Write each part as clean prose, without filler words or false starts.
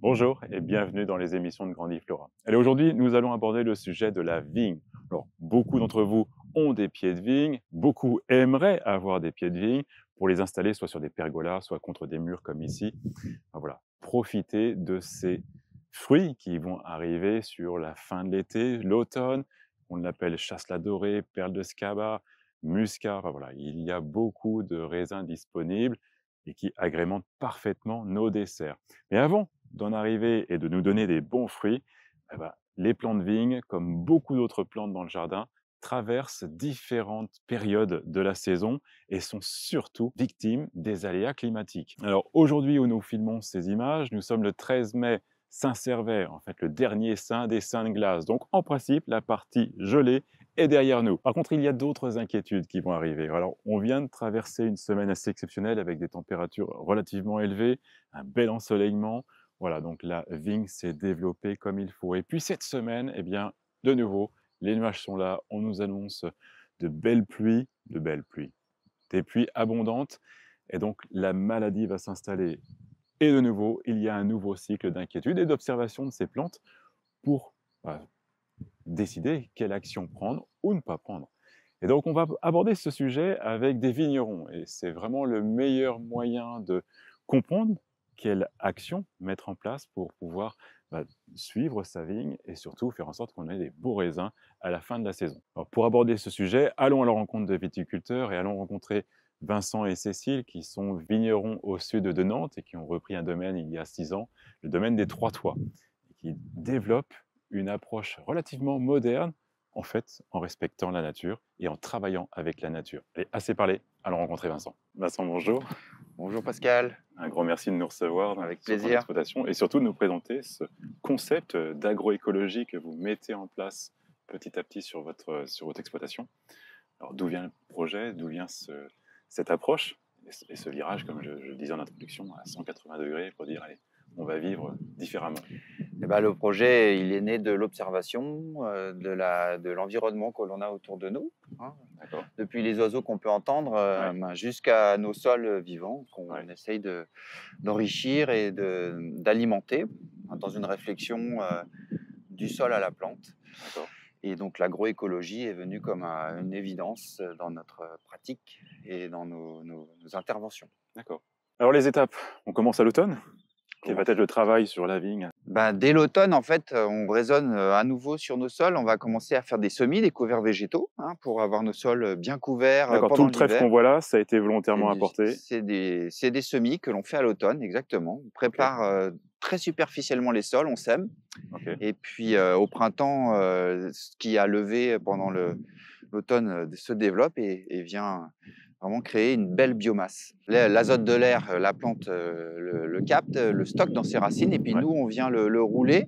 Bonjour et bienvenue dans les émissions de Grandiflora. Allez, aujourd'hui, nous allons aborder le sujet de la vigne. Alors, beaucoup d'entre vous ont des pieds de vigne, beaucoup aimeraient avoir des pieds de vigne pour les installer soit sur des pergolas, soit contre des murs comme ici. Enfin, voilà, profitez de ces fruits qui vont arriver sur la fin de l'été, l'automne. On l'appelle chasse-la dorée, perle de Scaba, muscat. Enfin, voilà, il y a beaucoup de raisins disponibles et qui agrémentent parfaitement nos desserts. Mais avant d'en arriver et de nous donner des bons fruits, eh ben, les plants de vigne, comme beaucoup d'autres plantes dans le jardin, traversent différentes périodes de la saison et sont surtout victimes des aléas climatiques. Alors aujourd'hui où nous filmons ces images, nous sommes le 13 mai, Saint-Servais, en fait le dernier saint des saints de glace. Donc en principe, la partie gelée est derrière nous. Par contre, il y a d'autres inquiétudes qui vont arriver. Alors on vient de traverser une semaine assez exceptionnelle avec des températures relativement élevées, un bel ensoleillement. Voilà, donc la vigne s'est développée comme il faut. Et puis cette semaine, eh bien, de nouveau, les nuages sont là. On nous annonce de belles pluies, des pluies abondantes. Et donc la maladie va s'installer. Et de nouveau, il y a un nouveau cycle d'inquiétude et d'observation de ces plantes pour bah, décider quelle action prendre ou ne pas prendre. Et donc on va aborder ce sujet avec des vignerons. Et c'est vraiment le meilleur moyen de comprendre quelle action mettre en place pour pouvoir suivre sa vigne et surtout faire en sorte qu'on ait des beaux raisins à la fin de la saison. Alors, pour aborder ce sujet, allons à la rencontre de viticulteurs et allons rencontrer Vincent et Cécile qui sont vignerons au sud de Nantes et qui ont repris un domaine il y a 6 ans, le domaine des Trois Toits, et qui développent une approche relativement moderne en fait, en respectant la nature et en travaillant avec la nature. Allez, assez parlé, allons rencontrer Vincent. Vincent, bonjour. Bonjour Pascal, Un grand merci de nous recevoir avec sur ton plaisir. exploitation et surtout de nous présenter ce concept d'agroécologie que vous mettez en place petit à petit sur votre exploitation. Alors, d'où vient le projet, d'où vient cette approche et ce virage, comme je le disais en introduction, à 180 degrés pour dire, allez, on va vivre différemment. Eh ben, le projet, il est né de l'observation de l'environnement que l'on a autour de nous, hein. D'accord. Depuis les oiseaux qu'on peut entendre Ouais, jusqu'à nos sols vivants qu'on ouais, essaye d'enrichir et d'alimenter dans une réflexion du sol à la plante. d'accord. Et donc l'agroécologie est venue comme une évidence dans notre pratique et dans nos interventions. D'accord. Alors les étapes, on commence à l'automne. Quel va Comment être le travail sur la vigne? Ben, dès l'automne, en fait, on raisonne, à nouveau sur nos sols. On va commencer à faire des semis, des couverts végétaux, hein, pour avoir nos sols, bien couverts, D'accord, tout pendant le trèfle l'hiver. qu'on voit là, ça a été C'est volontairement du apporté. c'est des semis que l'on fait à l'automne, exactement. On OK, prépare, très superficiellement les sols, on sème OK, et puis, au printemps, ce qui a levé pendant l'automne, se développe et vient vraiment créer une belle biomasse. L'azote de l'air, la plante, le capte, le stocke dans ses racines et puis ouais, nous, on vient le rouler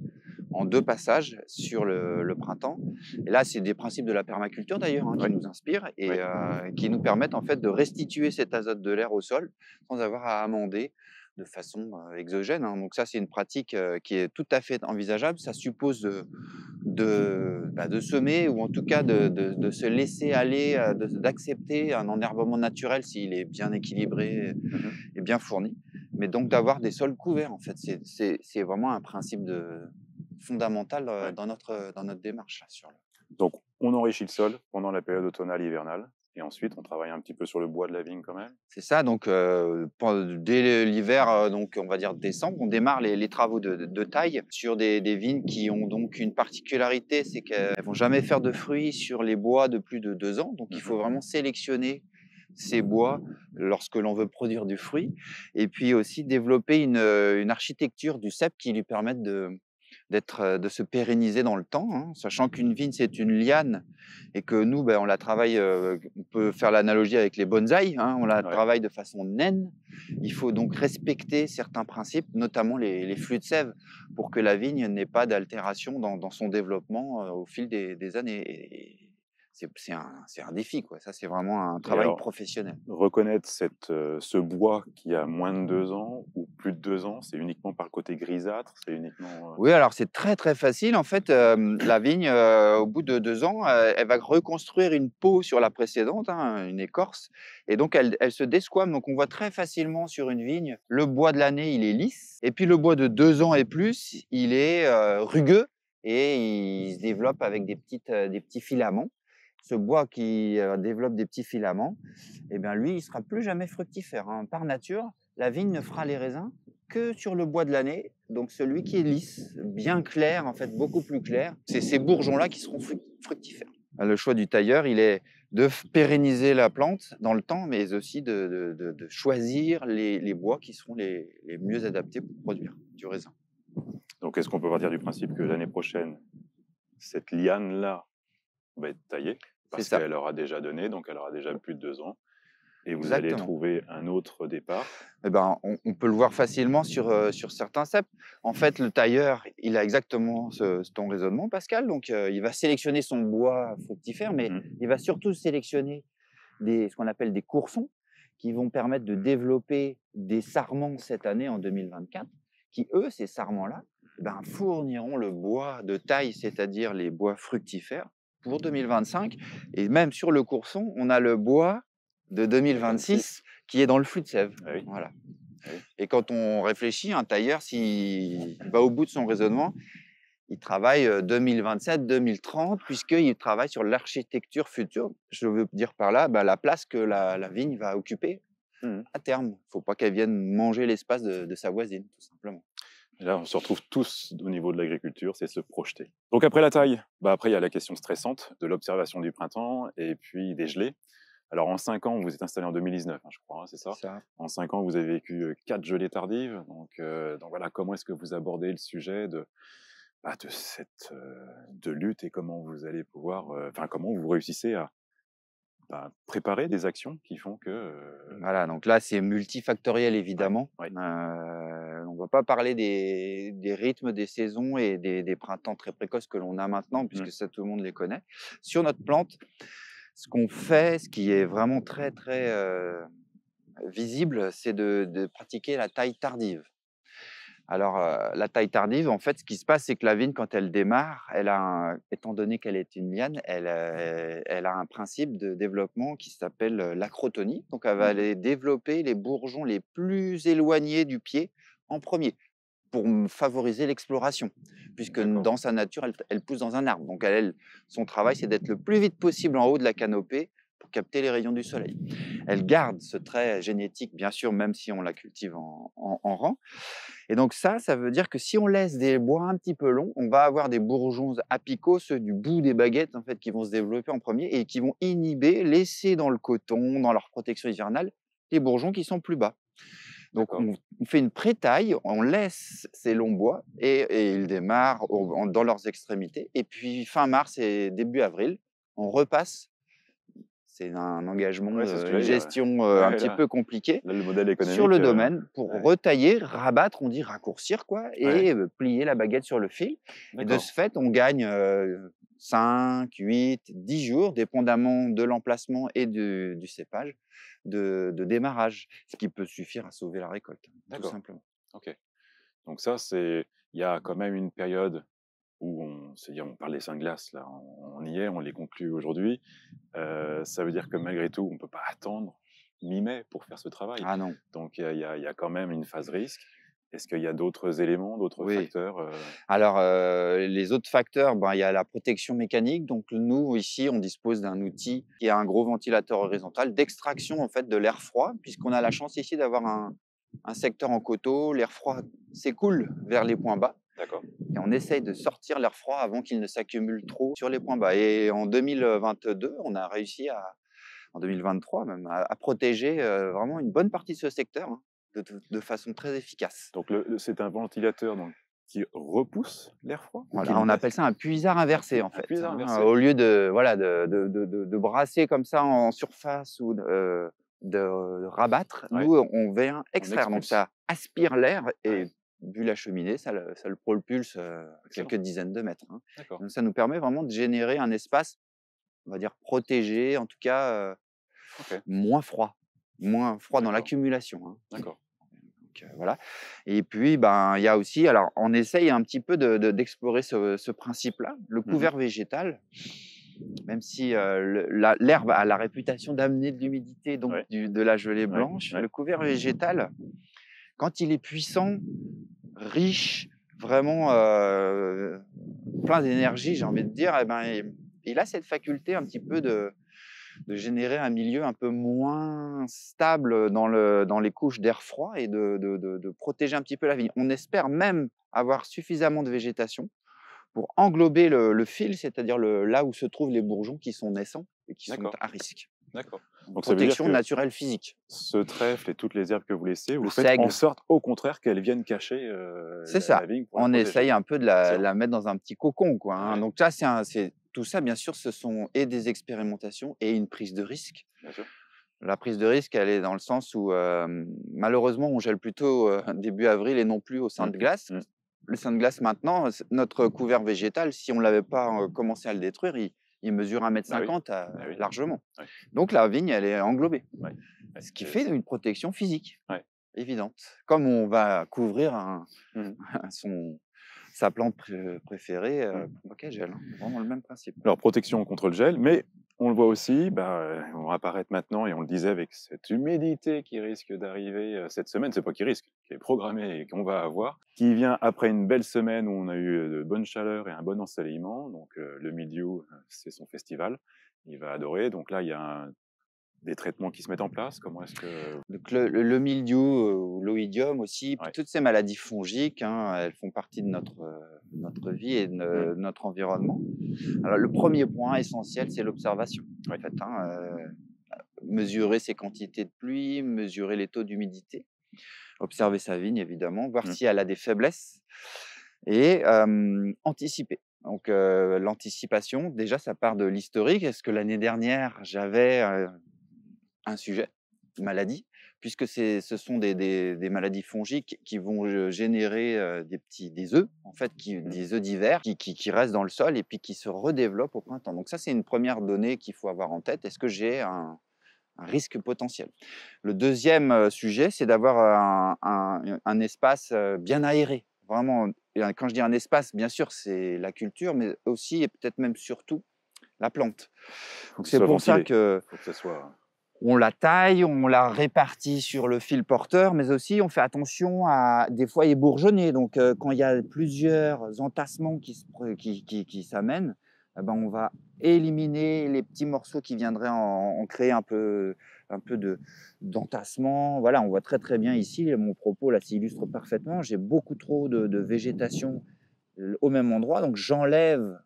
en 2 passages sur le printemps et là, c'est des principes de la permaculture d'ailleurs, hein, qui ouais, nous inspirent et ouais, qui nous permettent en fait de restituer cet azote de l'air au sol sans avoir à amender de façon, exogène, hein. Donc ça, c'est une pratique, qui est tout à fait envisageable. Ça suppose, de semer ou en tout cas de se laisser aller, d'accepter un enherbement naturel s'il est bien équilibré mmh. et bien fourni. Mais donc d'avoir des sols couverts en fait, c'est vraiment un principe fondamental, Ouais. dans notre démarche sur le Donc on enrichit le sol pendant la période automnale hivernale et ensuite on travaille un petit peu sur le bois de la vigne quand même? c'est ça donc dès l'hiver, donc on va dire décembre, on démarre les travaux de taille sur des vignes qui ont donc une particularité, c'est qu'elles vont jamais faire de fruits sur les bois de plus de 2 ans. Donc il faut Mmh. vraiment sélectionner ces bois lorsque l'on veut produire du fruit et puis aussi développer une architecture du cep qui lui permette de se pérenniser dans le temps, hein. Sachant qu'une vigne, c'est une liane et que nous, ben, on la travaille, on peut faire l'analogie avec les bonsaïs, hein, on la Ouais, travaille de façon naine. Il faut donc respecter certains principes, notamment les flux de sève, pour que la vigne n'ait pas d'altération dans son développement, au fil des années et c'est un défi, quoi. Ça, c'est vraiment un Et travail alors, professionnel. reconnaître ce bois qui a moins de 2 ans ou plus de 2 ans, c'est uniquement par le côté grisâtre? C'est uniquement, Oui, alors c'est très, très facile. En fait, la vigne, au bout de 2 ans, elle va reconstruire une peau sur la précédente, hein, une écorce et donc elle se desquame. Donc on voit très facilement sur une vigne, le bois de l'année, il est lisse et puis le bois de 2 ans et plus, il est, rugueux et il se développe avec des petits filaments. Ce bois qui, développe des petits filaments et bien lui, il sera plus jamais fructifère, hein. Par nature, la vigne ne fera les raisins que sur le bois de l'année, donc celui qui est lisse, bien clair, en fait beaucoup plus clair. C'est ces bourgeons-là qui seront fructifères. Le choix du tailleur, il est de pérenniser la plante dans le temps, mais aussi de choisir les bois qui seront les mieux adaptés pour produire du raisin. donc est-ce qu'on peut partir du principe que l'année prochaine, cette liane-là va être taillée? C'est Parce ça, qu'elle aura déjà donné, donc elle aura déjà plus de 2 ans et vous allez exactement. trouver un autre départ? Eh ben, on peut le voir facilement sur certains cèpes. En fait, le tailleur, il a exactement ton raisonnement, Pascal. Donc, il va sélectionner son bois fructifère, mais Mmh. il va surtout sélectionner ce qu'on appelle des coursons, qui vont permettre de développer des sarments cette année en 2024, qui, eux, ces sarments-là, ben, fourniront le bois de taille, c'est-à-dire les bois fructifères, pour 2025. Et même sur le courson, on a le bois de 2026 qui est dans le flux de sève. Ah oui, Voilà. ah oui. Et quand on réfléchit, un tailleur, s'il va au bout de son raisonnement, il travaille 2027-2030, puisqu'il travaille sur l'architecture future. Je veux dire par là, bah, la place que la vigne va occuper Mmh. à terme. Il ne faut pas qu'elle vienne manger l'espace de sa voisine, tout simplement. Et là, on se retrouve tous au niveau de l'agriculture, c'est se projeter. Donc après la taille, bah après il y a la question stressante de l'observation du printemps et puis des gelées. Alors en 5 ans, vous vous êtes installé en 2019, hein, je crois, hein, c'est ça? Ça. En 5 ans, vous avez vécu 4 gelées tardives. Donc voilà, comment est-ce que vous abordez le sujet de cette de lutte et comment vous allez pouvoir, enfin comment vous réussissez à préparer des actions qui font que Voilà, donc là, c'est multifactoriel ouais, évidemment. ouais. On ne va pas parler des rythmes des saisons et des printemps très précoces que l'on a maintenant, Mmh. puisque ça, tout le monde les connaît. Sur notre plante, ce qu'on fait, ce qui est vraiment très, très visible, c'est de pratiquer la taille tardive. Alors, la taille tardive, en fait, ce qui se passe, c'est que la vigne, quand elle démarre, étant donné qu'elle est une liane, elle a un principe de développement qui s'appelle l'acrotonie. Donc, elle va Mmh. aller développer les bourgeons les plus éloignés du pied en premier pour favoriser l'exploration, puisque D'accord. dans sa nature, elle pousse dans un arbre. Donc, son travail, c'est d'être le plus vite possible en haut de la canopée pour capter les rayons du soleil. Elle garde ce trait génétique, bien sûr, même si on la cultive en rang. Et donc ça veut dire que si on laisse des bois un petit peu longs, on va avoir des bourgeons apicaux, ceux du bout des baguettes, en fait, qui vont se développer en premier et qui vont inhiber, laisser dans le coton, dans leur protection hivernale, les bourgeons qui sont plus bas. Donc D'accord. on fait une pré-taille, on laisse ces longs bois et ils démarrent dans leurs extrémités. Et puis fin mars et début avril, on repasse. C'est un engagement, Ouais, c'est ce que une j'allais dire, ouais. gestion un Ouais, petit peu compliquée là, le modèle sur économique, le domaine pour ouais, retailler, rabattre, on dit raccourcir quoi ouais, et plier la baguette sur le fil et de d'accord. ce fait, on gagne, 5, 8, 10 jours dépendamment de l'emplacement et du cépage de démarrage, ce qui peut suffire à sauver la récolte, tout D'accord, simplement. OK. Donc ça, c'est il y a quand même une période où on parle des seins de glace là, on y est, on les conclut aujourd'hui. Ça veut dire que malgré tout, on peut pas attendre mi-mai pour faire ce travail. Ah non, Donc il y a quand même une phase risque. Est-ce qu'il y a d'autres éléments, d'autres oui. facteurs, Alors, les autres facteurs, ben, il y a la protection mécanique. Donc nous, ici, on dispose d'un outil qui est un gros ventilateur horizontal d'extraction, en fait, de l'air froid, puisqu'on a la chance ici d'avoir un secteur en coteaux. L'air froid s'écoule vers les points bas d'accord. et on essaye de sortir l'air froid avant qu'il ne s'accumule trop sur les points bas. Et en 2022, on a réussi en 2023 même, à protéger, vraiment une bonne partie de ce secteur, hein, de façon très efficace. Donc c'est un ventilateur donc qui repousse l'air froid ou qui Voilà, le on appelle laisse? ça un puisard inversé en Un fait, puisard hein. inversé? Au lieu de voilà de brasser comme ça en surface ou de rabattre, Ouais, nous on vient on extraire. Donc expulse. ça aspire l'air et Ouais, vu la cheminée, ça le propulse, excellent. quelques dizaines de mètres, hein. D'accord. Donc ça nous permet vraiment de générer un espace on va dire protégé, en tout cas, OK, moins froid dans d'accord, l'accumulation, hein. d'accord. Donc, voilà et puis, ben, il y a aussi alors on essaye un petit peu d'explorer ce principe-là. Le Mmh. couvert végétal, même si, l'herbe a la réputation d'amener de l'humidité, donc Ouais, de la gelée ouais, blanche, ouais. le couvert végétal, quand il est puissant, riche, vraiment, plein d'énergie, j'ai envie de dire et ben, il a cette faculté un petit peu de générer un milieu un peu moins stable dans les couches d'air froid et de protéger un petit peu la vigne. On espère même avoir suffisamment de végétation pour englober le fil, c'est-à-dire là où se trouvent les bourgeons qui sont naissants et qui sont D'accord, à risque. d'accord. Donc Donc ça veut dire protection que naturelle physique. ce trèfle et toutes les herbes que vous laissez, Le vous faites en seigle, sorte, au contraire, qu'elles viennent cacher, c'est la ça. vigne pour la On protéger. essaye un peu de Excellent. la mettre dans un petit cocon, quoi, hein. Ouais, Donc ça, c'est tout ça, bien sûr, ce sont et des expérimentations et une prise de risque. bien sûr. La prise de risque, elle est dans le sens où, malheureusement, on gèle plutôt, début avril et non plus au sein Mmh, de glace. mmh. Le sein de glace maintenant, notre couvert végétal, si on ne l'avait pas, commencé à le détruire, il mesure 1,50 Bah oui, m bah oui, largement. ouais, Donc la vigne, elle est englobée, ouais, ouais, ce qui fait une protection physique ouais. évidente. Comme on va couvrir Mmh, son sa plante préférée, mmh. pour pas qu'elle gèle, hein. Vraiment le même principe. Alors protection contre le gel, mais on le voit aussi, on va apparaître maintenant et on le disait avec cette humidité qui risque d'arriver, cette semaine, c'est pas qui risque, qui est programmée et qu'on va avoir, qui vient après une belle semaine où on a eu, de bonnes chaleurs et un bon ensoleillement. Donc, le milieu, c'est son festival, il va adorer. Donc là, il y a des traitements qui se mettent en place. Comment est-ce que Donc le mildiou, ou l'oïdium aussi, puis ouais. toutes ces maladies fongiques, hein, elles font partie de notre vie et de Mmh. notre environnement. Alors le premier point essentiel, c'est l'observation, en Ouais. fait, hein, mesurer ses quantités de pluie, mesurer les taux d'humidité, observer sa vigne évidemment, voir Mmh. si elle a des faiblesses et anticiper. Donc l'anticipation, déjà ça part de l'historique. Est-ce que l'année dernière j'avais, un sujet, une maladie, puisque ce sont des maladies fongiques qui vont, générer, des œufs, en fait, Mmh. des œufs d'hiver qui restent dans le sol et puis qui se redéveloppent au printemps. Donc ça, c'est une première donnée qu'il faut avoir en tête. Est-ce que j'ai un risque potentiel? Le deuxième sujet, c'est d'avoir un espace, bien aéré. Vraiment, et quand je dis un espace, bien sûr, c'est la culture, mais aussi et peut-être même surtout la plante. Faut Donc que ce c'est soit pour ça ventilé. que Faut que ça soit on la taille, on la répartit sur le fil porteur, mais aussi on fait attention à des fois ébourgeonner. Donc, quand il y a plusieurs entassements qui s'amènent, eh ben, on va éliminer les petits morceaux qui viendraient en créer un peu d'entassement. Voilà, on voit très, très bien ici, mon propos là s'illustre parfaitement. J'ai beaucoup trop de végétation au même endroit, donc j'enlève,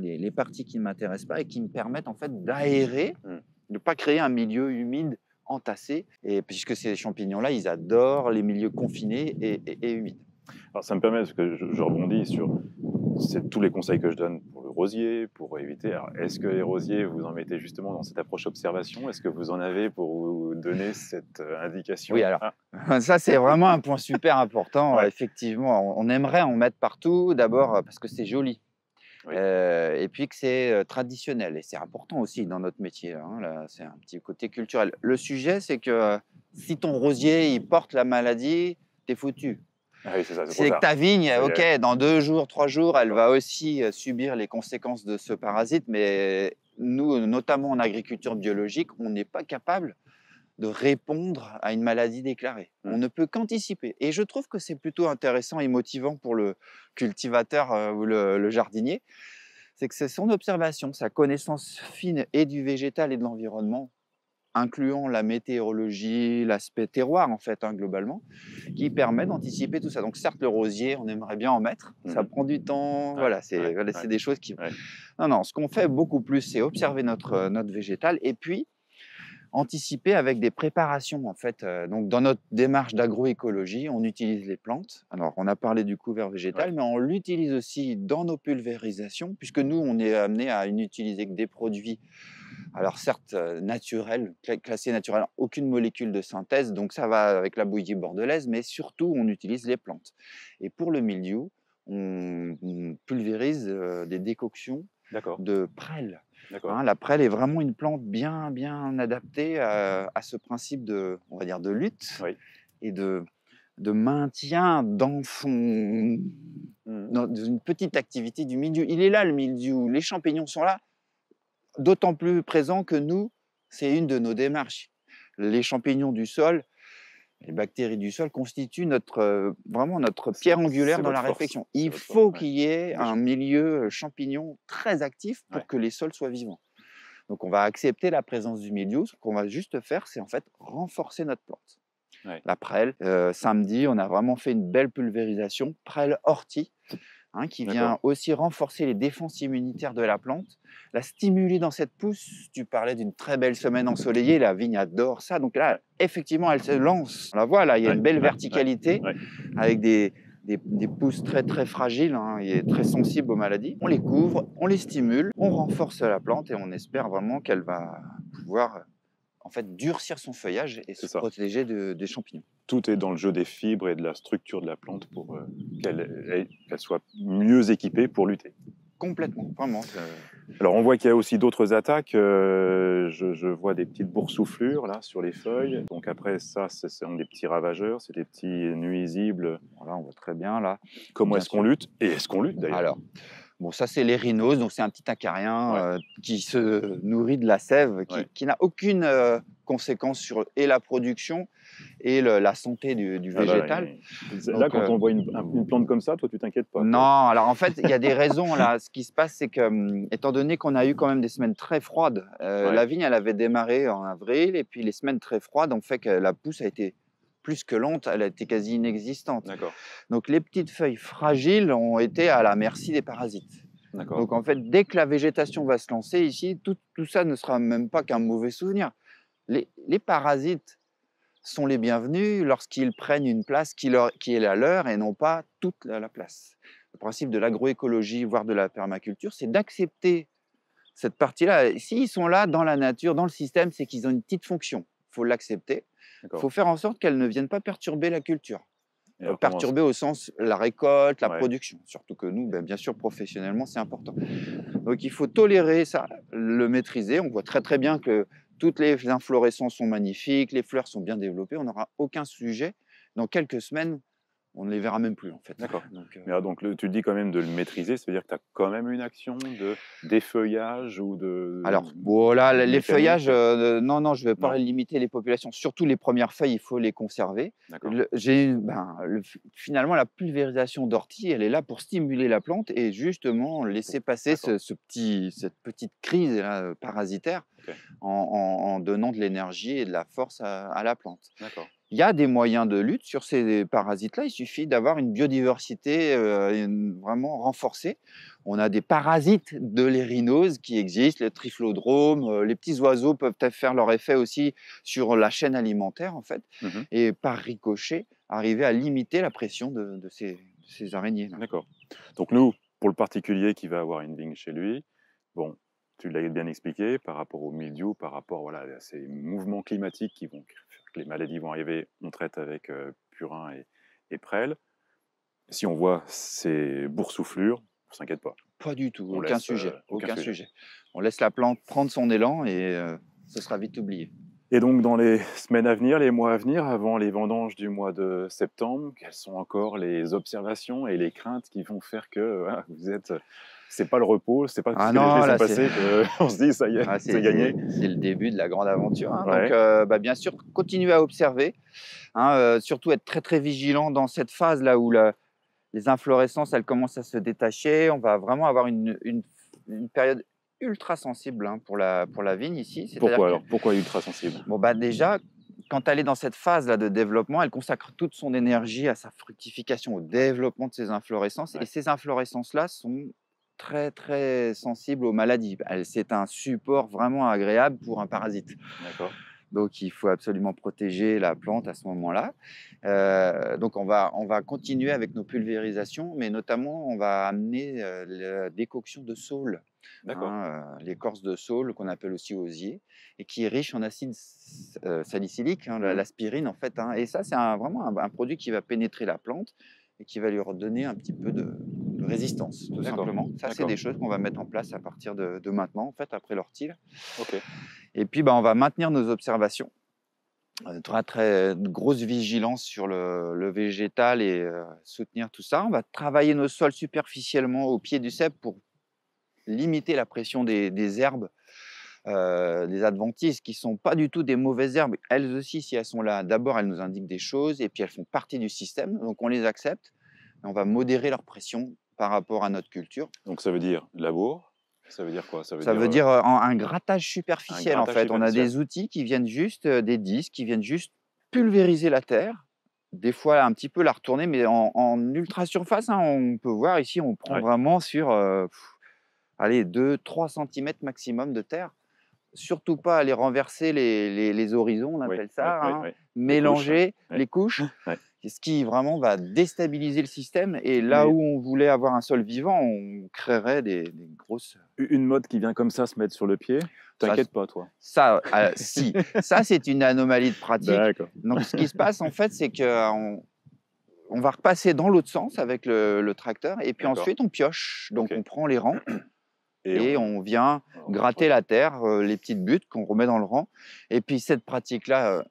les parties qui ne m'intéressent pas et qui me permettent en fait d'aérer, mmh. de pas créer un milieu humide entassé et puisque ces champignons-là, ils adorent les milieux confinés et humides. Alors ça me permet, parce que je rebondis sur c'est tous les conseils que je donne pour le rosier, pour éviter. Alors, est-ce que les rosiers, vous en mettez justement dans cette approche observation? Est-ce que vous en avez pour vous donner cette, Oui, indication? alors Ah, ça, c'est vraiment un point super important, ouais, effectivement, on aimerait en mettre partout, d'abord, parce que c'est joli, oui. et puis que c'est, traditionnel et c'est important aussi dans notre métier, hein, là, c'est un petit côté culturel. Le sujet, c'est que, si ton rosier, il porte la maladie, tu es foutu. Ah oui, c'est ça, c'est trop C'est que tard. ta vigne, Ça y OK, est, dans 2 jours, 3 jours, elle d'accord. va aussi, subir les conséquences de ce parasite, mais nous, notamment en agriculture biologique, on n'est pas capable de répondre à une maladie déclarée. Mmh. On ne peut qu'anticiper et je trouve que c'est plutôt intéressant et motivant pour le cultivateur, ou le jardinier. C'est que c'est son observation, sa connaissance fine et du végétal et de l'environnement, incluant la météorologie, l'aspect terroir en fait, hein, globalement, qui permet d'anticiper tout ça. Donc certes, le rosier, on aimerait bien en mettre, ça Mmh. prend du temps, Ouais, voilà, ouais, c'est ouais, des choses qui ouais. non, non, ce qu'on fait beaucoup plus, c'est observer notre végétal et puis anticiper avec des préparations en fait, donc dans notre démarche d'agroécologie, on utilise les plantes. Alors on a parlé du couvert Ouais. végétal, mais on l'utilise aussi dans nos pulvérisations puisque nous, on est amené à n'utiliser que des produits, alors certes, naturels, classés naturels, aucune molécule de synthèse, donc ça va avec la bouillie bordelaise, mais surtout on utilise les plantes et pour le mildiou, on pulvérise, des décoctions D'accord. de prêle. D'accord. Hein, la prêle est vraiment une plante bien, bien adaptée à ce principe de, on va dire, de lutte Oui. et de maintien Mmh. dans une petite activité du mildiou. Il est là le mildiou, les champignons sont là, d'autant plus présents que nous, c'est une de nos démarches. Les champignons du sol, les bactéries du sol constituent vraiment notre pierre C'est angulaire dans la votre force, réflexion. c'est Il votre force, faut ouais. qu'il y ait Bien un sûr. milieu champignon très actif Ouais. pour que les sols soient vivants. Donc on va accepter la présence du mildiou. Ce qu'on va juste faire, c'est en fait renforcer notre plante. Ouais. La prêle, samedi, on a vraiment fait une belle pulvérisation, prêle ortie, hein, qui D'accord. vient aussi renforcer les défenses immunitaires de la plante, la stimuler dans cette pousse. Tu parlais d'une très belle semaine ensoleillée, la vigne adore ça. Donc là, Ouais. effectivement, elle se lance. On la voit là, il y a Ouais, une belle ouais, ouais, verticalité ouais. avec des pousses très très fragiles, hein, et très sensibles aux maladies. On les couvre, on les stimule, on renforce la plante et on espère vraiment qu'elle va pouvoir en fait durcir son feuillage et C'est se ça. protéger des champignons. Tout est dans le jeu des fibres et de la structure de la plante pour, qu'elle soit mieux équipée pour lutter. Complètement, vraiment. Alors on voit qu'il y a aussi d'autres attaques, je vois des petites boursouflures là sur les feuilles, donc après ça, ce sont des petits ravageurs, c'est des petits nuisibles. Voilà, on voit très bien là, Comment bien est-ce qu'on sûr. lutte? Et est-ce qu'on lutte d'ailleurs? Alors, bon, ça c'est les rhinos, donc c'est un petit Ouais, acarien qui se nourrit de la sève, ouais. qui n'a aucune conséquence sur et la production et la santé du Ah bah, végétal. là Donc, quand on voit une plante comme ça, toi tu t'inquiètes pas non, quoi? alors en fait, il y a des raisons là. Ce qui se passe, c'est que, étant donné qu'on a eu quand même des semaines très froides, Ouais, la vigne, elle avait démarré en avril et puis les semaines très froides ont fait que la pousse a été plus que lente, elle a été quasi inexistante. d'accord, Donc les petites feuilles fragiles ont été à la merci des parasites. d'accord. Donc en fait, dès que la végétation va se lancer ici, tout ça ne sera même pas qu'un mauvais souvenir. Les parasites sont les bienvenus lorsqu'ils prennent une place qui est la leur et non pas toute la place. Le principe de l'agroécologie, voire de la permaculture, c'est d'accepter cette partie-là. S'ils sont là dans la nature, dans le système, c'est qu'ils ont une petite fonction. Il faut l'accepter. Il D'accord. faut faire en sorte qu'elles ne viennent pas perturber la culture. Et alors comment Perturber au sens la récolte, la ouais, production. Surtout que nous, bien sûr, professionnellement, c'est important. Donc il faut tolérer ça, le maîtriser. On voit très très bien que toutes les inflorescences sont magnifiques, les fleurs sont bien développées, on n'aura aucun sujet. Dans quelques semaines, on ne les verra même plus en fait. d'accord. Donc, Mais alors donc tu dis quand même de le maîtriser, ça veut dire que tu as quand même une action de d'effeuillage ou alors voilà, les feuillages, mécanique? non, non, je ne vais pas Non? limiter les populations. Surtout les premières feuilles, il faut les conserver. D'accord, Finalement, la pulvérisation d'ortie, elle est là pour stimuler la plante et justement laisser passer d'accord, cette petite crise là, parasitaire OK, en donnant de l'énergie et de la force à la plante. d'accord, Il y a des moyens de lutte sur ces parasites-là, il suffit d'avoir une biodiversité vraiment renforcée. On a des parasites de l'érinose qui existent, le triflodrome, les petits oiseaux peuvent faire leur effet aussi sur la chaîne alimentaire en fait, mmh, et par ricochet, arriver à limiter la pression de ces araignées-là. d'accord. Donc nous, pour le particulier qui va avoir une vigne chez lui, bon, tu l'as bien expliqué par rapport au mildiou, par rapport, voilà, à ces mouvements climatiques qui vont faire que les maladies vont arriver, on traite avec, purin et prêle. Si on voit ces boursouflures, on s'inquiète pas. Pas du tout, On aucun laisse, sujet, aucun aucun sujet. sujet. On laisse la plante prendre son élan et ce sera vite oublié. Et donc dans les semaines à venir, les mois à venir, avant les vendanges du mois de septembre, quelles sont encore les observations et les craintes qui vont faire que, voilà, vous êtes c'est pas le repos, c'est pas parce Ah que les gelées non, sont là c'est passées qu'on se dit: «Ça y est, ah, c'est gagné». c'est le début de la grande aventure, hein. Donc, Ouais, bien sûr, continuer à observer, hein, surtout être très, très vigilant dans cette phase là où les inflorescences, elles commencent à se détacher. On va vraiment avoir une période ultra sensible, hein, pour la vigne ici. C'est-à-dire pourquoi que, alors? Pourquoi ultra sensible? bon, déjà, quand elle est dans cette phase là de développement, elle consacre toute son énergie à sa fructification, au développement de ses inflorescences et Ouais, ces inflorescences-là sont très, très sensibles aux maladies. C'est un support vraiment agréable pour un parasite. d'accord. Donc il faut absolument protéger la plante à ce moment-là. Donc on va continuer avec nos pulvérisations, mais notamment on va amener, la décoction de saule, D'accord. hein, l'écorce de saule qu'on appelle aussi osier et qui est riche en acide salicylique, hein, Mmh. l'aspirine en fait, hein, et ça c'est vraiment un produit qui va pénétrer la plante et qui va lui redonner un petit peu de résistance, tout D'accord, simplement. Ça, c'est d'accord. des choses qu'on va mettre en place à partir de maintenant, en fait, après l'ortie. OK. Et puis, bah, on va maintenir nos observations. Très, très grosse vigilance sur le végétal et soutenir tout ça. On va travailler nos sols superficiellement au pied du cep pour limiter la pression des herbes, des adventices qui sont pas du tout des mauvaises herbes. Elles aussi, si elles sont là, d'abord, elles nous indiquent des choses et puis elles font partie du système, donc on les accepte. On va modérer leur pression par rapport à notre culture. Donc ça veut dire labour? Ça veut dire quoi? Ça veut Ça dire, veut dire, un grattage un superficiel, en grattage fait. On a superficiel? des outils qui viennent juste, des disques qui viennent juste pulvériser la terre. Des fois, un petit peu la retourner, mais en ultra surface, hein. On peut voir ici, on prend Ouais. vraiment sur, allez 2-3 centimètres maximum de terre. Surtout pas aller renverser les horizons, on Oui, appelle oui, ça, oui, hein. oui. Les couches, Mélanger oui. les couches, Ouais. ce qui vraiment va déstabiliser le système et là Mais où on voulait avoir un sol vivant, on créerait des grosses une mode qui vient comme ça se mettre sur le pied, ça t'inquiète pas toi? ça, si, ça c'est une anomalie de pratique. D'accord. Donc ce qui se passe en fait, c'est qu'on va repasser dans l'autre sens avec le tracteur et puis D'accord. ensuite on pioche. Donc OK. on prend les rangs Et et on on vient on marche gratter la terre, les petites buttes qu'on remet dans le rang et puis cette pratique-là,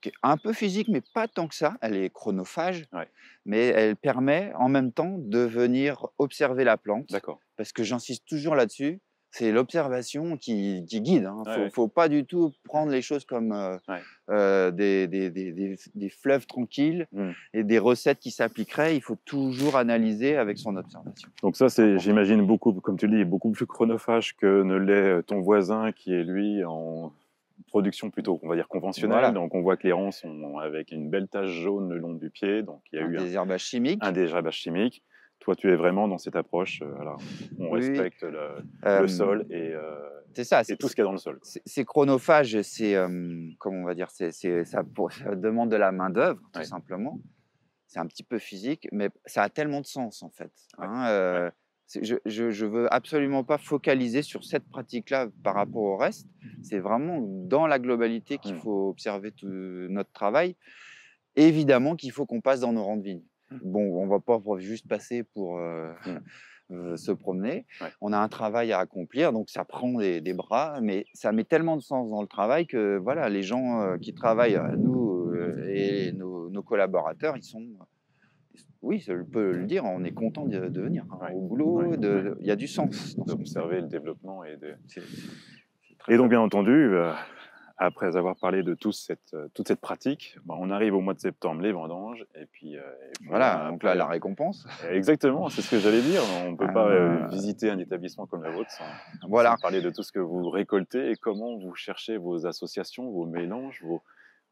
qui est un peu physique mais pas tant que ça, elle est chronophage, ouais, mais elle permet en même temps de venir observer la plante d'accord. parce que j'insiste toujours là-dessus, c'est l'observation qui guide, hein. Ouais, ouais, Faut pas du tout prendre les choses comme, ouais. des fleuves tranquilles Mmh. et des recettes qui s'appliqueraient. Il faut toujours analyser avec son observation. Donc ça, C'est c'est, important. j'imagine, beaucoup, comme tu le dis, beaucoup plus chronophage que ne l'est ton voisin qui est, lui, en production plutôt, on va dire, conventionnelle. Voilà, Donc on voit que les rangs sont avec une belle tache jaune le long du pied. Donc il y a un eu désherbage un chimique. désherbage chimique. Toi, tu es vraiment dans cette approche, voilà, on Oui, oui, respecte le sol c'est ça, et tout ce qu'il y a dans le sol, quoi. c'est chronophage, c'est, comment on va dire? Ça demande de la main-d'œuvre, tout Ouais, simplement. C'est un petit peu physique, mais ça a tellement de sens, en fait, ouais, hein, ouais. je veux absolument pas focaliser sur cette pratique-là par rapport au reste. C'est vraiment dans la globalité qu'il Mmh. faut observer tout notre travail. Évidemment qu'il faut qu'on passe dans nos rangs de vignes. Mmh. Bon, on va pas juste passer pour, Mmh. se promener. Ouais. On a un travail à accomplir, donc ça prend des bras, mais ça met tellement de sens dans le travail que voilà, les gens, qui travaillent, nous, et nos collaborateurs, ils sont oui, je peux le dire, on est content de venir, hein, Ouais, au ouais, boulot, ouais. il y a du sens dans ce qu'on fait. D'observer le développement C'est très, et très donc, bien bon. entendu, après avoir parlé de toute cette pratique, bah, on arrive au mois de septembre, les vendanges, et puis Voilà, là, donc là, après, la récompense. exactement, c'est ce que j'allais dire. On ne peut pas Heu, visiter un établissement comme le vôtre sans voilà. parler de tout ce que vous récoltez et comment vous cherchez vos associations, vos mélanges,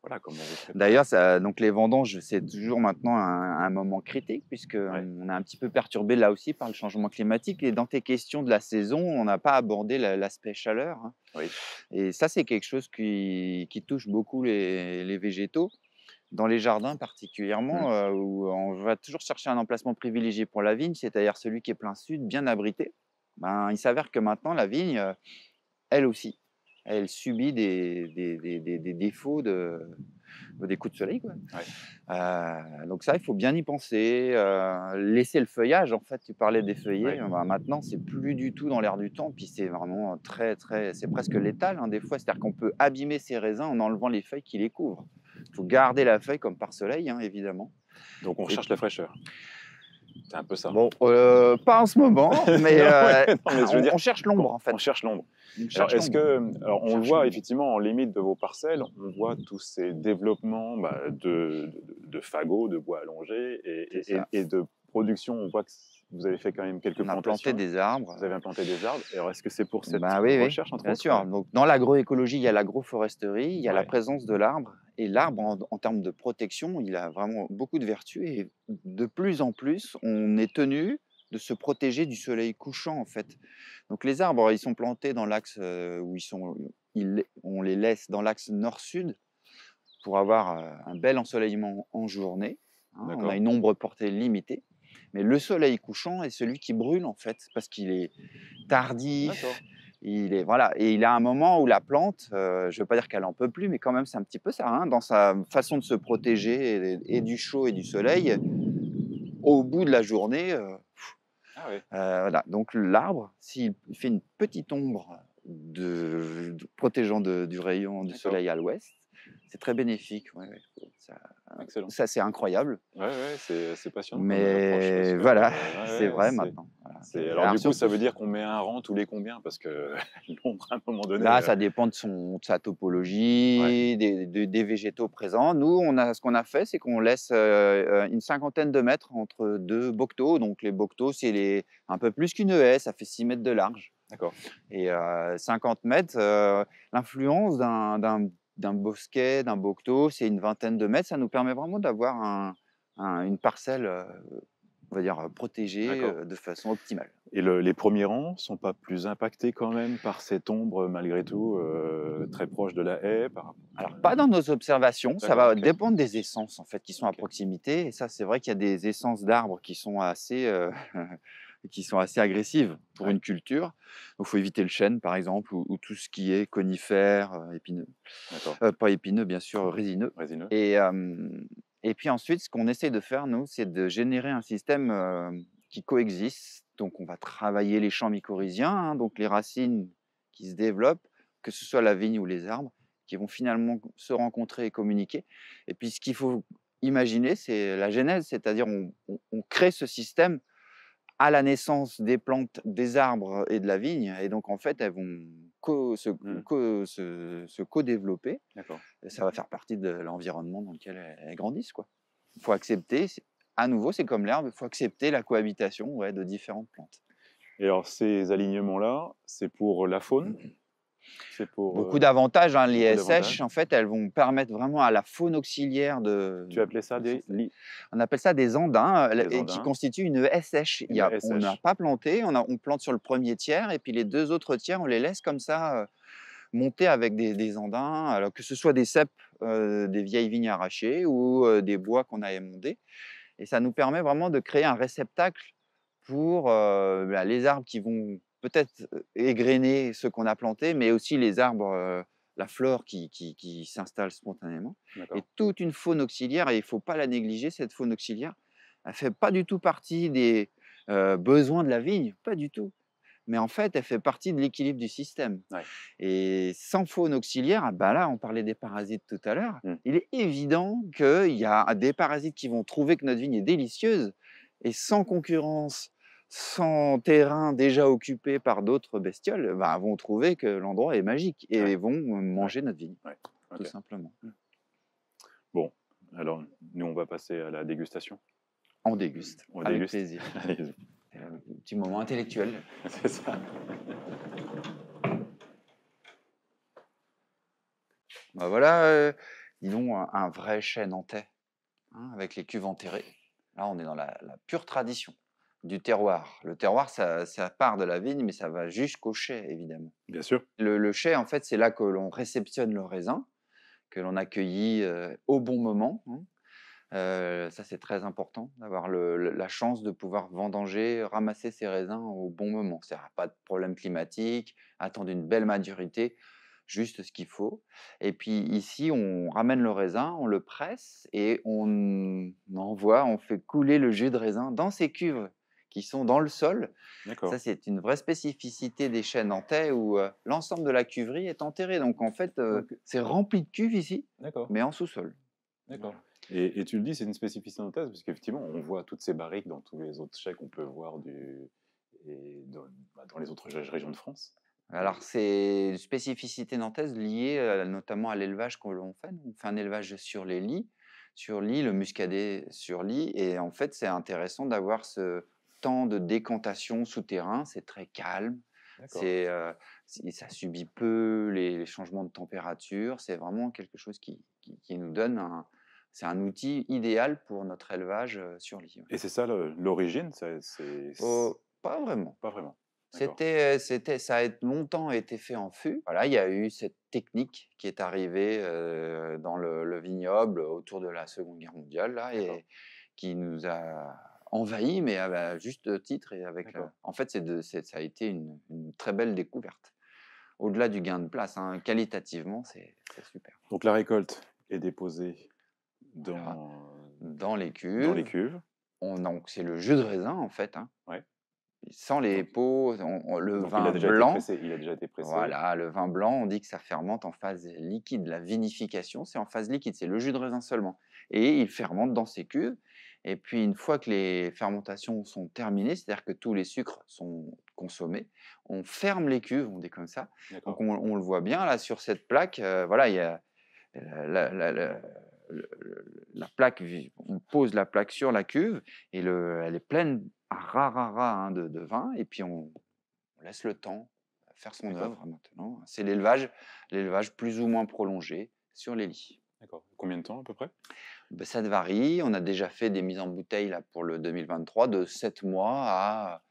voilà, comment vous préparez. D'ailleurs, ça donc les vendanges, c'est toujours maintenant un moment critique puisque, Ouais, on est un petit peu perturbé là aussi par le changement climatique et dans tes questions de la saison, on n'a pas abordé l'aspect chaleur, hein oui, et ça, c'est quelque chose qui touche beaucoup les végétaux. Dans les jardins mmh, particulièrement, où on va toujours chercher un emplacement privilégié pour la vigne, c'est-à-dire celui qui est plein sud, bien abrité. Ben, il s'avère que maintenant la vigne, elle aussi, elle subit des défauts des coups de soleil, quoi. ouais, Donc ça, il faut bien y penser, laisser le feuillage. En fait, tu parlais des feuillets, ouais, ben, maintenant, c'est plus du tout dans l'air du temps, puis c'est vraiment très, très c'est presque létal, hein, des fois. C'est-à-dire qu'on peut abîmer ces raisins en enlevant les feuilles qui les couvrent. Il faut garder la feuille comme par soleil, hein, évidemment donc on et recherche la fraîcheur, c'est un peu ça? bon, pas en ce moment, mais Non, ouais, non, mais je veux dire on cherche l'ombre, en qu'on fait. cherche l'ombre. On Alors, cherche est-ce l'ombre. que, alors, On on le cherche voit l'ombre. effectivement en limite de vos parcelles, on voit tous ces développements bah, de fagots, de bois allongés C'est ça. et de production. On voit que vous avez fait quand même quelques On a planté plantations, des arbres, vous avez implanté des arbres. Et alors, est-ce que c'est pour cette bah, oui, oui, recherche, entre bien autres? sûr. Donc dans l'agroécologie, il y a l'agroforesterie, il y a la Ouais, présence de l'arbre et l'arbre en termes de protection, il a vraiment beaucoup de vertus et de plus en plus, on est tenu de se protéger du soleil couchant, en fait. Donc les arbres, ils sont plantés dans l'axe, où on les laisse dans l'axe nord-sud pour avoir, un bel ensoleillement en journée, hein. On a d'accord, une ombre portée limitée, mais le soleil couchant est celui qui brûle, en fait, parce qu'il est tardif, d'accord. il est voilà et il a un moment où la plante, je ne veux pas dire qu'elle en peut plus, mais quand même c'est un petit peu ça, hein, dans sa façon de se protéger et du chaud et du soleil, au bout de la journée, Ah oui, Voilà, donc l'arbre, s'il fait une petite ombre protégeant du rayon du d'accord, soleil à l'ouest, c'est très bénéfique. Ouais, ouais, ça, excellent. ça c'est incroyable. Ouais, ouais, c'est passionnant comme, approche parce Mais que, voilà, c'est ouais, ouais, vrai maintenant. Voilà. alors Alors du coup, ça surtout, veut dire qu'on met un rang tous les combien? Parce que l'ombre à un moment donné, là, ça dépend de sa ouais, topologie, des végétaux présents. Nous, ce qu'on a fait, c'est qu'on laisse une cinquantaine de mètres entre deux bocteaux. Donc les bocteaux, c'est un peu plus qu'une haie, ça fait 6 mètres de large. d'accord, Et 50 mètres, l'influence d'un bosquet, d'un bocteau, c'est une vingtaine de mètres. Ça nous permet vraiment d'avoir une parcelle, on va dire, protégée d'accord. de façon optimale. Et les premiers rangs sont pas plus impactés quand même par cette ombre malgré tout, très proche de la haie par Alors, pas dans nos observations, ça d'accord, va OK, dépendre des essences en fait qui sont à OK. proximité. Et ça, c'est vrai qu'il y a des essences d'arbres qui sont assez, qui sont assez agressives pour Ouais, une culture. Donc, il faut éviter le chêne, par exemple, ou tout ce qui est conifère, épineux. d'accord, Pas épineux, bien sûr, résineux. résineux, Et, et puis ensuite, ce qu'on essaie de faire, nous, c'est de générer un système qui coexiste. Donc, on va travailler les champs mycorhiziens, hein, donc les racines qui se développent, que ce soit la vigne ou les arbres, qui vont finalement se rencontrer et communiquer. Et puis, ce qu'il faut imaginer, c'est la genèse, c'est-à-dire on crée ce système à la naissance des plantes, des arbres et de la vigne. Et donc, en fait, elles vont mmh, se co-développer. d'accord. Et ça va faire partie de l'environnement dans lequel elles grandissent, quoi. Il faut accepter, à nouveau, c'est comme l'herbe, il faut accepter la cohabitation, ouais, de différentes plantes. Et alors ces alignements-là, c'est pour la faune? C'est pour, Beaucoup d'avantages, hein, les beaucoup d'avantages? SH, en fait, elles vont permettre vraiment à la faune auxiliaire Tu appelais ça de des s'installer. On appelle ça des andins, des et qui andins, constituent une SH. une On n'a SH? pas planté, on plante sur le premier tiers et puis les 2 autres tiers, on les laisse comme ça, monter avec des andins, alors que ce soit des ceps, des vieilles vignes arrachées ou des bois qu'on a émondés. Et ça nous permet vraiment de créer un réceptacle pour, les arbres qui vont peut-être, égrener ceux qu'on a plantés, mais aussi les arbres, la flore qui s'installe spontanément et D'accord, toute une faune auxiliaire. Et il ne faut pas la négliger, cette faune auxiliaire. Elle fait pas du tout partie des, besoins de la vigne, pas du tout. Mais en fait, elle fait partie de l'équilibre du système. ouais, Et sans faune auxiliaire, ah bah là, on parlait des parasites tout à l'heure, mmh, il est évident qu'il y a des parasites qui vont trouver que notre vigne est délicieuse et sans concurrence, sans terrain déjà occupé par d'autres bestioles, bah, vont trouver que l'endroit est magique ouais, et vont ouais, manger notre vigne, ouais, tout OK. simplement. Bon, alors nous, on va passer à la dégustation. On déguste, On avec déguste? plaisir. Allez-y. C'est un petit moment intellectuel. C'est ça. Bah voilà, disons un vrai chêne nantais, hein, avec les cuves enterrées. Là, on est dans la pure tradition du terroir. Le terroir, ça part de la vigne, mais ça va jusqu'au chai, évidemment. Bien sûr. Le chai, en fait, c'est là que l'on réceptionne le raisin, que l'on accueillit au bon moment, hein. Ça, c'est très important, d'avoir la chance de pouvoir vendanger, ramasser ses raisins au bon moment. C'est-à-dire pas de problème climatique, attendre une belle maturité, juste ce qu'il faut. Et puis ici, on ramène le raisin, on le presse et on fait couler le jus de raisin dans ces cuves qui sont dans le sol. Ça, D'accord, c'est une vraie spécificité des chais nantais où l'ensemble de la cuverie est enterré. Donc en fait, OK, c'est rempli de cuves ici, d'accord, mais en sous-sol. d'accord. Voilà. Et tu le dis, c'est une spécificité nantaise parce qu'effectivement, on voit toutes ces barriques dans tous les autres chais qu'on peut voir dans les autres régions de France. Alors, c'est une spécificité nantaise liée, notamment à l'élevage que l'on fait. On fait un élevage sur lit, le muscadet sur lit. Et en fait, c'est intéressant d'avoir ce temps de décantation souterrain. C'est très calme. D'accord. Ça subit peu les changements de température. C'est vraiment quelque chose qui nous donne c'est un outil idéal pour notre élevage sur lit. Ouais. Et c'est ça l'origine? Oh, pas vraiment. Pas vraiment? D'accord, Ça a longtemps été fait en fût. Voilà, il y a eu cette technique qui est arrivée, dans le vignoble autour de la Seconde Guerre mondiale là d'accord, et qui nous a envahis, mais à juste titre et avec d'accord. en fait, ça a été une très belle découverte. Au-delà du gain de place, hein, qualitativement, c'est super. Donc la récolte est déposée Voilà, dans dans les dans les cuves, cuves. donc c'est le jus de raisin en fait, hein. Ouais, Sans les Donc pots, le donc il a vin déjà été blanc, pressé, il a déjà été pressé. voilà, le vin blanc, on dit que ça fermente en phase liquide. La vinification, c'est en phase liquide, c'est le jus de raisin seulement et il fermente dans ses cuves et puis une fois que les fermentations sont terminées, c'est-à-dire que tous les sucres sont consommés, on ferme les cuves, on dit comme ça. Donc D'accord, on le voit bien là sur cette plaque, voilà, il y a la la plaque, on pose la plaque sur la cuve et elle est pleine à ras, hein, de vin et puis on laisse le temps faire son d'accord, œuvre maintenant. C'est l'élevage plus ou moins prolongé sur les lits. d'accord. Combien de temps à peu près? Ben, ça varie. On a déjà fait des mises en bouteille là, pour le 2023 de 7 mois à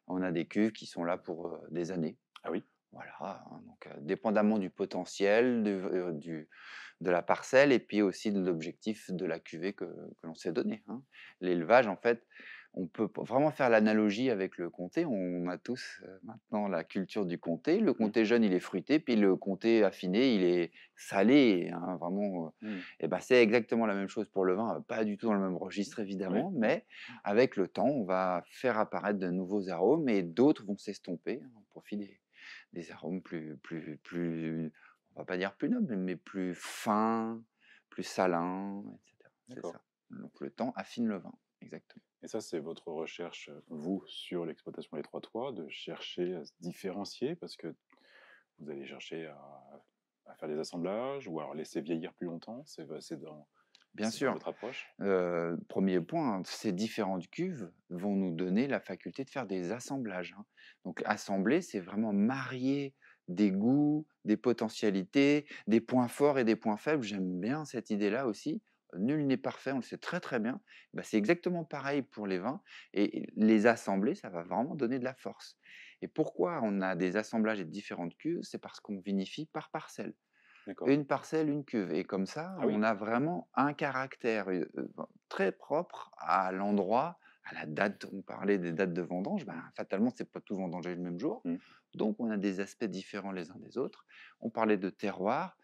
on a des cuves qui sont là pour des années. Ah oui? Voilà, hein, donc dépendamment du potentiel, de la parcelle et puis aussi de l'objectif de la cuvée que l'on s'est donné, hein. L'élevage, en fait, on peut vraiment faire l'analogie avec le comté. On a tous maintenant la culture du comté. Le Mmh. comté jeune, il est fruité, puis le comté affiné, il est salé, hein, vraiment. Mmh. Et ben, c'est exactement la même chose pour le vin, pas du tout dans le même registre Oui, évidemment, oui. mais avec le temps, on va faire apparaître de nouveaux arômes et d'autres vont s'estomper, hein, au profit des arômes plus, on va pas dire plus nobles, mais plus fins, plus salins, et cetera. C'est D'accord. ça. Donc le temps affine le vin, exactement. Et ça, c'est votre recherche, vous, sur l'exploitation des 3 Toits, de chercher à se différencier parce que vous allez chercher à faire des assemblages ou alors laisser vieillir plus longtemps? Bien C'est dans sûr, votre approche? 1er point, hein, ces différentes cuves vont nous donner la faculté de faire des assemblages, hein. Donc assembler, c'est vraiment marier des goûts, des potentialités, des points forts et des points faibles. J'aime bien cette idée-là aussi. Nul n'est parfait, on le sait très, très bien. Bah, c'est exactement pareil pour les vins et les assembler, ça va vraiment donner de la force. Et pourquoi on a des assemblages et de différentes cuves? C'est parce qu'on vinifie par parcelle. D'accord. Une parcelle, une cuve et comme ça, Ah oui, on a vraiment un caractère, très propre à l'endroit, à la date. On parlait des dates de vendange, ben, fatalement, c'est pas tout vendangé le même jour, mmh, donc on a des aspects différents les uns des autres. On parlait de terroir.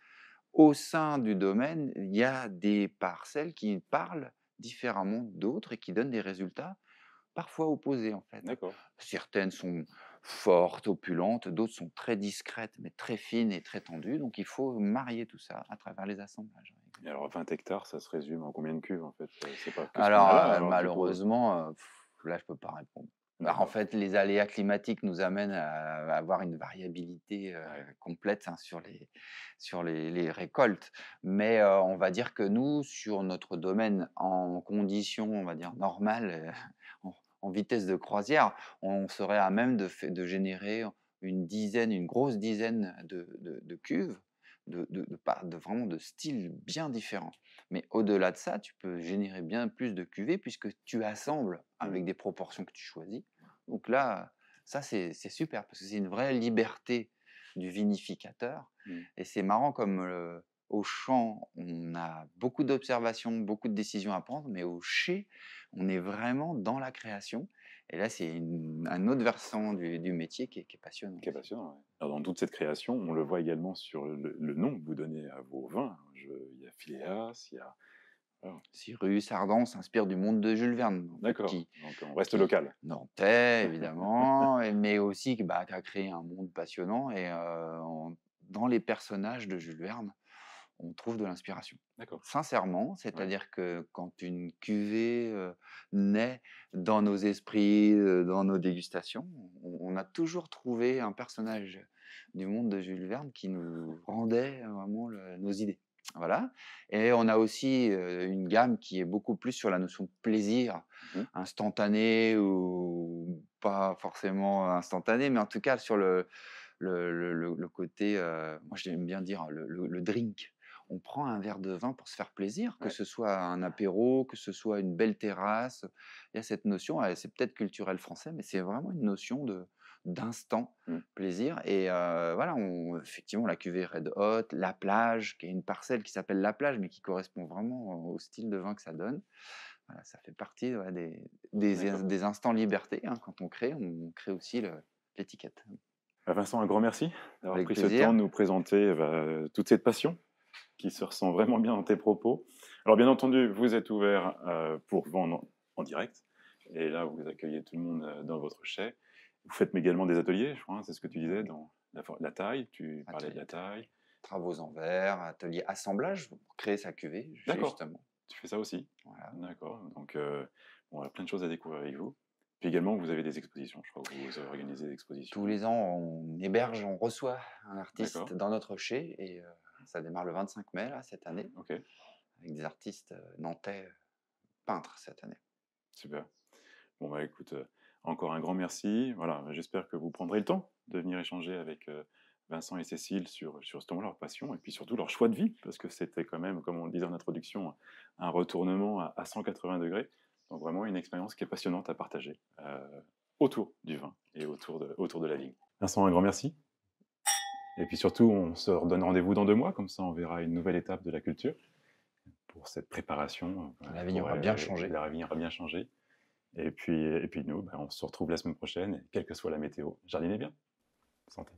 Au sein du domaine, il y a des parcelles qui parlent différemment d'autres et qui donnent des résultats parfois opposés, en fait, hein. d'accord. Certaines sont fortes, opulentes, d'autres sont très discrètes, mais très fines et très tendues. Donc il faut marier tout ça à travers les assemblages, ouais, Et exactement. alors 20 hectares, ça se résume en combien de cuves, en fait? C'est pas que ce qu'on Alors, a là, alors du coup? malheureusement, là, je peux pas répondre. Bah, en D'accord. fait, les aléas climatiques nous amènent à avoir une variabilité, Ouais, complète, hein, sur les récoltes. Mais, on va dire que nous, sur notre domaine, en conditions, on va dire normales, en vitesse de croisière, on serait à même de générer une grosse dizaine de cuves, de vraiment de styles bien différents. Mais au-delà de ça, tu peux générer bien plus de cuvées puisque tu assembles mmh, avec des proportions que tu choisis. Donc là, ça c'est super parce que c'est une vraie liberté du vinificateur mmh. et c'est marrant comme, au champ, on a beaucoup d'observations, beaucoup de décisions à prendre, mais au chai, on est vraiment dans la création et là, c'est un autre versant du métier qui est passionnant Qui est aussi. passionnant, ouais. Alors dans toute cette création, on le voit également sur le nom que vous donnez à vos vins. Il y a Phileas, il y a voilà. Cyrus Ardan s'inspire du monde de Jules Verne, en fait, D'accord, donc on reste qui local. nantais évidemment, mais aussi qui a créé un monde passionnant et dans les personnages de Jules Verne, on trouve de l'inspiration. D'accord, Sincèrement, ouais. c'est-à-dire que quand une cuvée, naît dans nos esprits, dans nos dégustations, on a toujours trouvé un personnage du monde de Jules Verne qui nous rendait vraiment nos idées. Voilà et on a aussi, une gamme qui est beaucoup plus sur la notion de plaisir, Mmh. instantané ou pas forcément instantané, mais en tout cas sur le côté, moi j'aime bien dire le drink. On prend un verre de vin pour se faire plaisir, que Ouais. ce soit un apéro, que ce soit une belle terrasse. Il y a cette notion, c'est peut-être culturel français, mais c'est vraiment une notion d'instant Mmh. plaisir et voilà, effectivement la cuvée Red Hot, La Plage, qui est une parcelle qui s'appelle La Plage, mais qui correspond vraiment au style de vin que ça donne. Voilà, ça fait partie, ouais, D'accord. des instants liberté, hein, quand on crée aussi l'étiquette. Bah, Vincent, un grand merci d'avoir Avec pris ce temps plaisir. de nous présenter, toute cette passion qui se ressent vraiment bien dans tes propos. Alors bien entendu, vous êtes ouvert, pour vendre en direct et là, vous accueillez tout le monde, dans votre chai Vous faites également des ateliers, je crois, hein, c'est ce que tu disais dans la taille, tu parlais de Atelier la taille. travaux en verre, atelier assemblage pour créer sa cuvée, D'accord, justement. tu fais ça aussi? Voilà. D'accord, donc bon, on a plein de choses à découvrir avec vous. Puis également, vous avez des expositions, je crois que vous organisez des expositions. Tous les ans, on héberge, on reçoit un artiste D'accord, dans notre chai et ça démarre le 25 mai, là, cette année, OK, avec des artistes nantais peintres cette année. super. Bon, bah, écoute, encore un grand merci. Voilà, j'espère que vous prendrez le temps de venir échanger avec, Vincent et Cécile sur justement leur passion et puis surtout leur choix de vie, parce que c'était quand même, comme on le disait en introduction, un retournement à 180°. Donc vraiment une expérience qui est passionnante à partager, autour du vin et autour de la vigne. Vincent, un grand merci et puis surtout, on se redonne rendez-vous dans 2 mois, comme ça on verra une nouvelle étape de la culture pour cette préparation, La vigne pour, aura bien changé. la vigne aura bien changé. Et puis nous, ben, on se retrouve la semaine prochaine, et quelle que soit la météo. Jardinez bien. Santé.